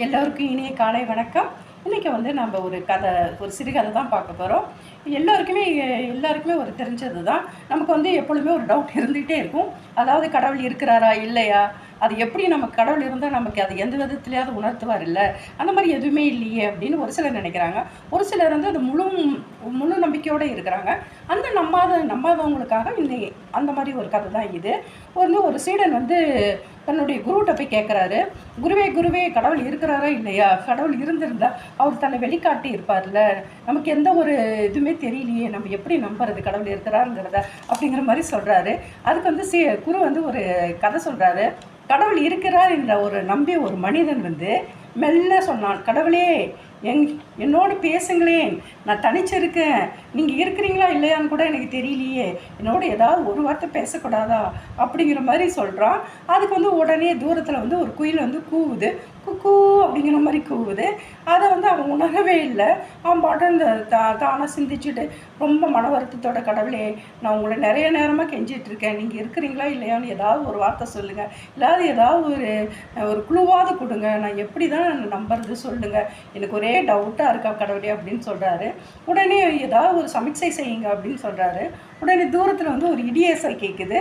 எல்லோருக்கும் இனிய காலை வணக்கம். இன்றைக்கி நம்ம ஒரு சிறுகதை தான் பார்க்க போகிறோம். எல்லாருக்குமே ஒரு தெரிஞ்சது தான். நமக்கு எப்பொழுதுமே ஒரு டவுட் இருந்துகிட்டே இருக்கும். அதாவது கடவுள் இருக்கிறாரா இல்லையா, அது எப்படி நம்ம கடவுள் இருந்தால் நமக்கு அது எந்த விதத்துலையாவது உணர்த்துவார் இல்லை, அந்த மாதிரி எதுவுமே இல்லையே அப்படின்னு ஒரு சிலர் நினைக்கிறாங்க. ஒரு சிலர் அது முழு நம்பிக்கையோடு இருக்கிறாங்க. அந்த நம்பாதவங்களுக்காக அந்த மாதிரி ஒரு கதை தான் இது. ஒரு சீடன் தன்னுடைய குருகிட்ட போய் கேட்குறாரு, குருவே கடவுள் இருக்கிறாரா இல்லையா, கடவுள் இருந்திருந்தா அவர் தன்னை வெளிக்காட்டி இருப்பார்ல, நமக்கு எந்த ஒரு இதுவுமே தெரியலையே, நம்ம எப்படி நம்புறது கடவுள் இருக்கிறாருங்கிறத அப்படிங்கிற மாதிரி சொல்கிறாரு. அதுக்கு குரு ஒரு கதை சொல்கிறாரு. கடவுள் இருக்கிறார் என்ற ஒரு நம்பிய ஒரு மனிதன் மெல்ல சொன்னான், கடவுளே என்னோடு பேசுங்களேன், நான் தனிச்சிருக்கேன், நீங்கள் இருக்கிறீங்களா இல்லையான்னு கூட எனக்கு தெரியலையே, என்னோட ஏதாவது ஒரு வார்த்தை பேசக்கூடாதா அப்படிங்கிற மாதிரி சொல்கிறான். அதுக்கு உடனே தூரத்தில் ஒரு குயில் கூவுது, குக்கூ அப்படிங்கிற மாதிரி கூவுது. அதை அவன் உணரவே இல்லை. அவன் பாட்டு இந்த தானாக சிந்திச்சுட்டு ரொம்ப மன வருத்தத்தோட, கடவுளே நான் உங்களை நிறைய நேரமாக கெஞ்சிட்ருக்கேன், நீங்கள் இருக்கிறீங்களா இல்லையான்னு ஏதாவது ஒரு வார்த்தை சொல்லுங்கள், இல்லாத ஏதாவது ஒரு குழுவாவது கொடுங்க, நான் எப்படி தான் நம்புறது சொல்லுங்கள், எனக்கு ஒரே டவுட்டாக இருக்கா கடவுளே அப்படின்னு சொல்கிறாரு. உடனே ஏதாவது ஒரு சமிக்சை செய்யுங்க அப்படின்னு சொல்கிறாரு. உடனே தூரத்தில் ஒரு இடியோசை கேட்குது.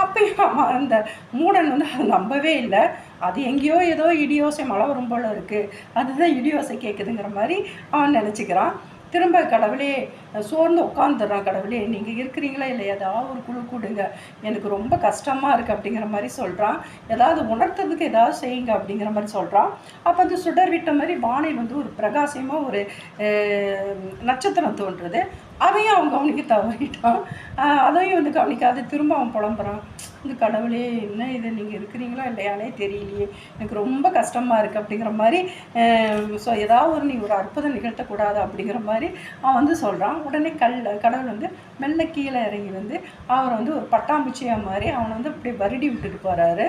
அப்பயும் அந்த மூடன் அதை நம்பவே இல்லை. அது எங்கேயோ ஏதோ இடியோசை மழை வரும் போல் இருக்குது, அதுதான் இடியோசை கேட்குதுங்கிற மாதிரி அவன் நினச்சிக்கிறான். திரும்ப கடவுளே சோர்ந்து உட்காந்துடுறான், கடவுளே நீங்கள் இருக்கிறீங்களா இல்லை, ஏதாவது ஒரு குழு கொடுங்க, எனக்கு ரொம்ப கஷ்டமாக இருக்குது அப்படிங்கிற மாதிரி சொல்கிறான். ஏதாவது உணர்த்துறதுக்கு ஏதாவது செய்யுங்க அப்படிங்கிற மாதிரி சொல்கிறான். அப்போ சுடர் விட்ட மாதிரி வானில் ஒரு பிரகாசமாக ஒரு நட்சத்திரம் தோன்றுறது. அதையும் அவன் கவனிக்க தவறிட்டான். அதையும் கவனிக்காது திரும்ப அவன் புலம்புறான், இந்த கடவுளே என்ன இது, நீங்கள் இருக்கிறீங்களா இல்லையானே தெரியலையே, எனக்கு ரொம்ப கஷ்டமாக இருக்குது அப்படிங்கிற மாதிரி ஏதாவது நீ ஒரு அற்புதம் நிகழ்த்தக்கூடாது அப்படிங்கிற மாதிரி அவன் சொல்கிறான். உடனே கடவுள் மெல்ல கீழே இறங்கி அவர் ஒரு பட்டாம்பூச்சியாக மாதிரி அவனை இப்படி வருடி விட்டுட்டு போகிறாரு.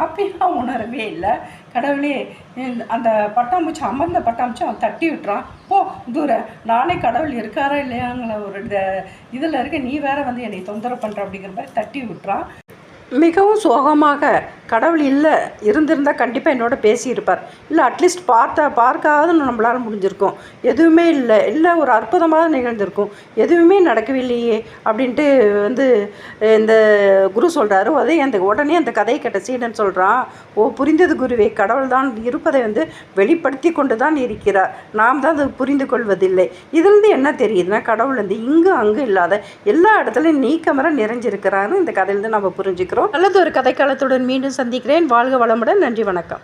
அப்படியும் உணரவே இல்லை. கடவுளே அந்த பட்டாம்பூச்சி அமர்ந்த பட்டாம்பூச்சி அவன் தட்டி விட்டுறான், போ தூர, நானே கடவுள் இருக்காரா இல்லையாங்கிற ஒரு இதில் இருக்க, நீ வேற என்னை தொந்தரவு பண்ணுற அப்படிங்கிற மாதிரி தட்டி விட்டுறான். மிகவும் சோகமாக, கடவுள் இல்லை, இருந்திருந்தால் கண்டிப்பாக என்னோட பேசியிருப்பார், இல்லை அட்லீஸ்ட் பார்க்காவது நம்மளால் முடிஞ்சிருக்கும், எதுவுமே இல்லை ஒரு அற்புதமாக நிகழ்ந்திருக்கும், எதுவுமே நடக்கவில்லையே அப்படின்ட்டு இந்த குரு சொல்கிறாரு. உடனே அந்த கதையை கேட்ட சீடன் சொல்கிறான், ஓ புரிந்தது குருவே, கடவுள் தான் இருப்பதை வெளிப்படுத்தி கொண்டு தான் இருக்கிறார், நாம் தான் அது புரிந்து கொள்வதில்லை. இதிலிருந்து என்ன தெரியுதுன்னா, கடவுள் இங்கு அங்கு இல்லாத எல்லா இடத்துலையும் நீக்கமர நிறைஞ்சிருக்கிறான்னு இந்த கதையிலேருந்து நம்ம புரிஞ்சுக்கிறோம். நல்லது ஒரு கதைக்காலத்துடன் மீண்டும் சந்திக்கிறேன். வாழ்க வளமுடன். நன்றி, வணக்கம்.